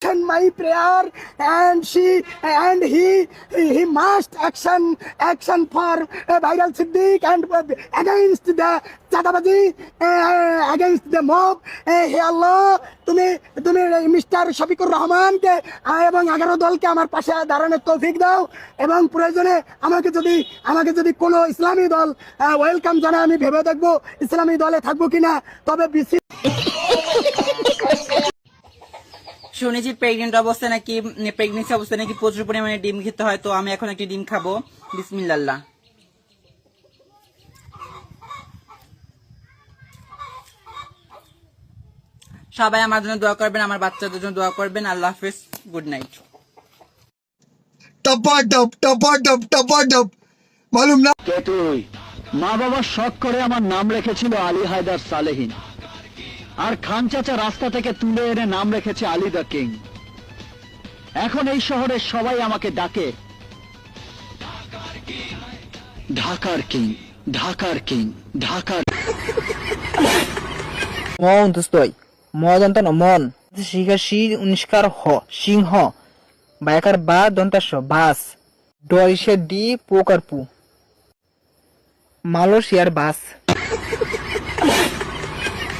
my prayer, and he must action for Viral Siddiq and against the Chatabaji, against the mob. Hey Allah, তুমি mister Shafiqur রহমানকে এবং 11 দলকে আমার পাশে দাঁড়ানোর তৌফিক দাও, এবং প্রয়োজনে আমাকে যদি কোনো ইসলামী দল ওয়েলকাম জানায়, আমি ভেবে দেখবো ইসলামী দলে থাকবো কিনা। তবে শুনেছি প্রেগনেন্সি অবস্থায় নাকি প্রচুর পরিমাণে ডিম খেতে হয়, তো আমি এখন একটি ডিম খাবো। বিসমিল্লাহ। সবাই আমার জন্য দোয়া করবেন, আমার বাচ্চাদের জন্য দোয়া করবেন। আল্লাহ হাফেজ, গুড নাইট। টপ মালুম না কে তুই? মা বাবা শখ করে আমার নাম রেখেছিল আলী হায়দার সালেহীন, আর খান চাচা রাস্তা থেকে তুলে এনে নাম রেখেছে আলী দ্য কিং। এখন এই শহরের সবাই আমাকে ডাকে ঢাকার কিং, ঢাকার কিং, ঢাকার। মন দোস্তই মদন্ত মন শিকাশি উনিষ্কার হ সিংহ বায়াকার বা দন্তাস বাস ডরিসে ডি পোকার পু মালয়েশিয়ার বাস।